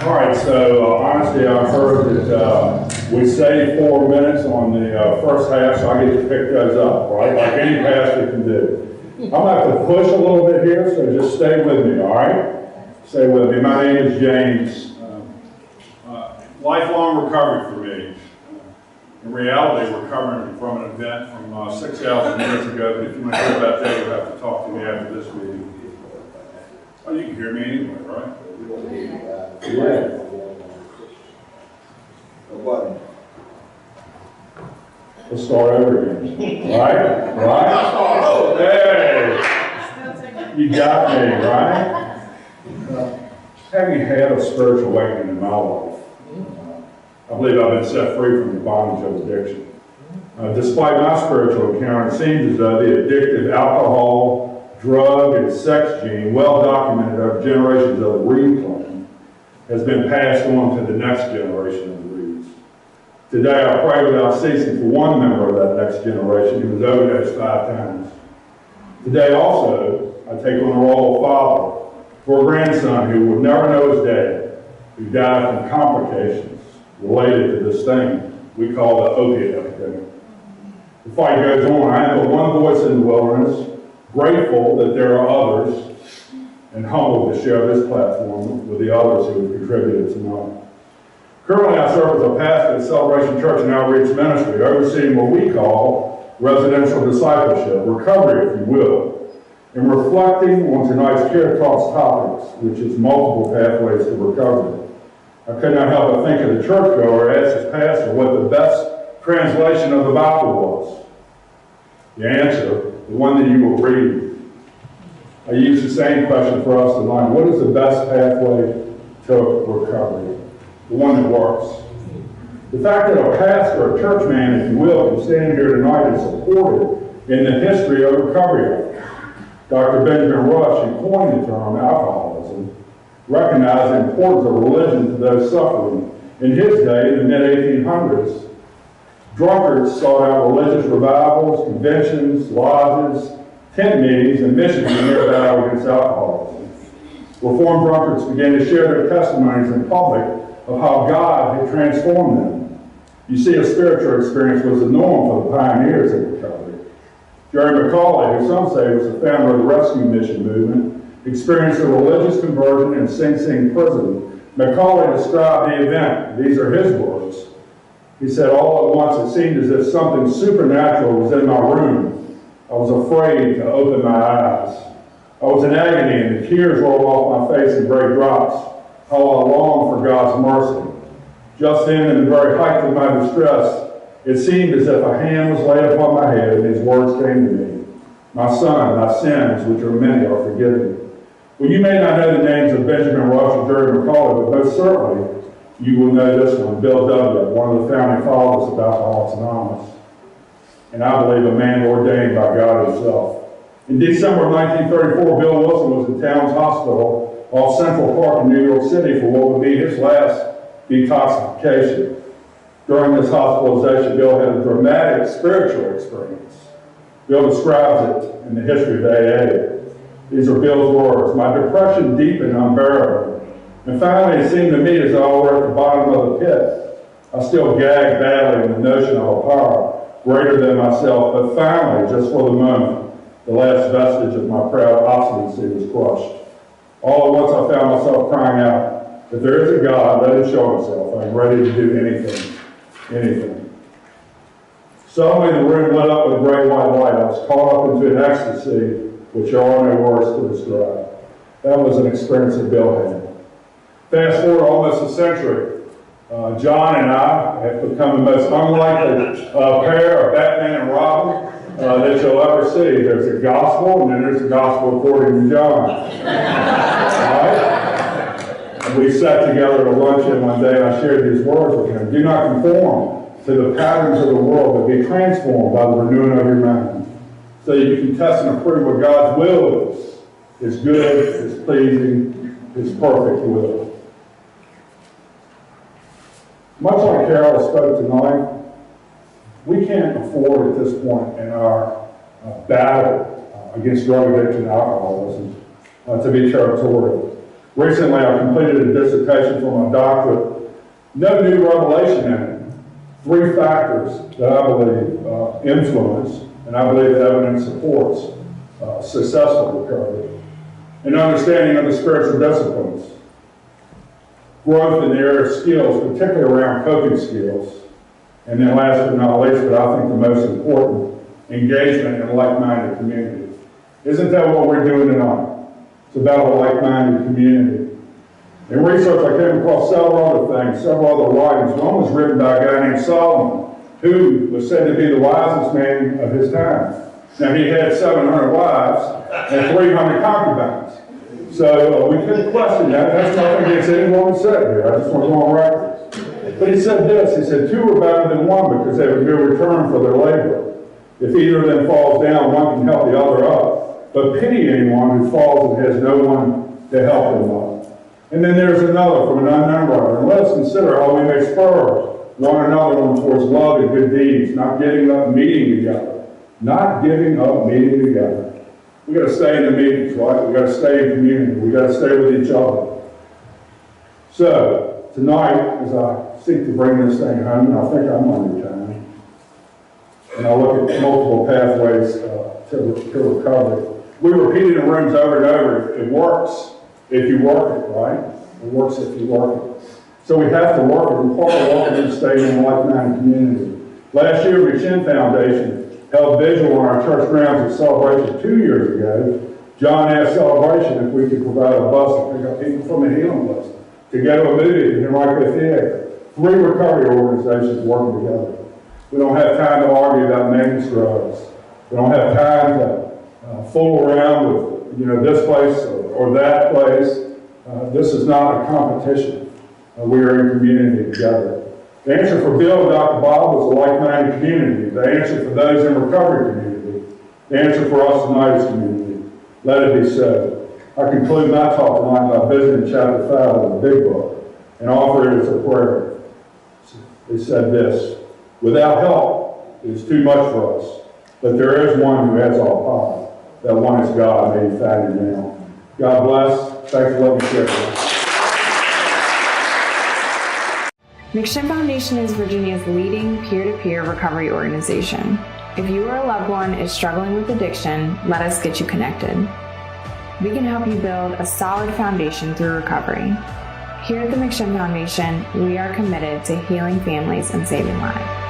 All right, so honestly, I've heard that we save 4 minutes on the first half, so I get to pick those up, right? Like any pastor can do. I'm going to have to push a little bit here, so just stay with me, all right? Stay with me. My name is James. Lifelong recovery for me. In reality, recovering from an event from 6,000 years ago, but if you want to hear about that, you'll have to talk to me after this meeting. Oh, you can hear me anyway, right? Yeah. Let's start over again. Right? Right? Hey! You got me, right? Having had a spiritual awakening in my life, I believe I've been set free from the bondage of addiction. Despite my spiritual encounter, it seems as though the addictive alcohol, drug, and sex gene, well documented over generations of the Reid clan, has been passed on to the next generation of the Reids. Today, I pray without ceasing for one member of that next generation who was overdosed 5 times. Today also, I take on the role of father for a grandson who would never know his dad, who died from complications related to this thing we call the opiate epidemic. The fight goes on. I am but one voice in the wilderness, grateful that there are others, and humbled to share this platform with the others who have contributed tonight. Currently, I serve as a pastor at Celebration Church and Outreach Ministry, overseeing what we call residential discipleship, recovery, if you will, and reflecting on tonight's Care Talks topics, which is multiple pathways to recovery. I could not help but think of the churchgoer asked his pastor what the best translation of the Bible was. The answer, the one that you will read. I use the same question for us tonight. What is the best pathway to recovery? The one that works. The fact that a pastor, a church man, if you will, can stand here tonight is supported in the history of recovery. Dr. Benjamin Rush, who coined the term alcoholism, recognized the importance of religion to those suffering. In his day, in the mid-1800s, drunkards sought out religious revivals, conventions, lodges, tent meetings, and missions in their battle against alcoholism. Reformed drunkards began to share their testimonies in public of how God had transformed them. You see, a spiritual experience was the norm for the pioneers in recovery. Jerry McCauley, who some say was the founder of the rescue mission movement, experienced a religious conversion in Sing Sing prison. McCauley described the event. These are his words. He said, all at once it seemed as if something supernatural was in my room. I was afraid to open my eyes. I was in agony and the tears rolled off my face in great drops. How I longed for God's mercy. Just then, in the very height of my distress, it seemed as if a hand was laid upon my head and these words came to me. My son, thy sins, which are many, are forgiven. Well, you may not know the names of Benjamin Rush or Jerry McCauley, but most certainly you will know this one, Bill W., one of the founding fathers of Alcoholics Anonymous. And I believe a man ordained by God himself. In December of 1934, Bill Wilson was in Towns Hospital off Central Park in New York City for what would be his last detoxification. During this hospitalization, Bill had a dramatic spiritual experience. Bill describes it in the history of AA. These are Bill's words. My depression deepened unbearably. And finally, it seemed to me as though I were at the bottom of the pit. I still gagged badly in the notion of a power greater than myself, but finally, just for the moment, the last vestige of my proud obstinacy was crushed. All at once I found myself crying out, if there is a God, let him show himself. I am ready to do anything, anything. Suddenly the room lit up with a great white light. I was caught up into an ecstasy which there are no words to describe. That was an experience that Bill had. Fast forward almost a century. John and I have become the most unlikely pair of Batman and Robin that you'll ever see. There's a gospel, and then there's a gospel according to John. Right? And we sat together at a luncheon one day, and I shared these words with him. Do not conform to the patterns of the world, but be transformed by the renewing of your mind, so you can test and approve what God's will is. His good, His pleasing, His perfect will. Much like Carol spoke tonight, we can't afford at this point in our battle against drug addiction and alcoholism to be territorial. Recently, I completed a dissertation for my doctorate. No new revelation in it. 3 factors that I believe influence, and I believe the evidence supports, successful recovery. An understanding of the spiritual disciplines. Growth in the area of skills, particularly around coping skills. And then last but not least, but I think the most important, engagement in a like-minded community. Isn't that what we're doing tonight? It's about a like-minded community. In research, I came across several other things, several other writings. One was written by a guy named Solomon, who was said to be the wisest man of his time. Now, he had 700 wives and 300 concubines. So we couldn't question that. That's nothing against anyone who said here. I just want to go on record. But he said this. He said, 2 are better than 1 because they would be a return for their labor. If either of them falls down, one can help the other up. But pity anyone who falls and has no one to help them up. And then there's another from an unknown writer. And let us consider how we may spur one another on towards love and good deeds, not giving up meeting together. Not giving up meeting together. We got to stay in the meetings, right? We got to stay in community. We got to stay with each other. So tonight, as I seek to bring this thing home, and I think I'm on your time, and I look at multiple pathways to recovery. We repeat it in rooms over and over. It works if you work it, right? It works if you work it. So we have to work it. And part of working is staying in a like-minded community. Last year, Richmond Foundation held vigil on our church grounds at Celebration 2 years ago. John asked Celebration if we could provide a bus to pick up people from the healing bus to go to a movie in Henrico Theater. 3 recovery organizations working together. We don't have time to argue about maintenance drugs. We don't have time to fool around with this place or that place. This is not a competition. We are in community together. The answer for Bill and Dr. Bob was a like-minded community. The answer for those in recovery community. The answer for us tonight is community. Let it be so. I conclude my talk tonight by visiting chapter 5 of the big book and offer it as a prayer. It said this: without help, it is too much for us, but there is one who has all power. That one is God. May he find you now. God bless. Thanks for letting me share this. McShin Foundation is Virginia's leading peer-to-peer recovery organization. If you or a loved one is struggling with addiction, let us get you connected. We can help you build a solid foundation through recovery. Here at the McShin Foundation, we are committed to healing families and saving lives.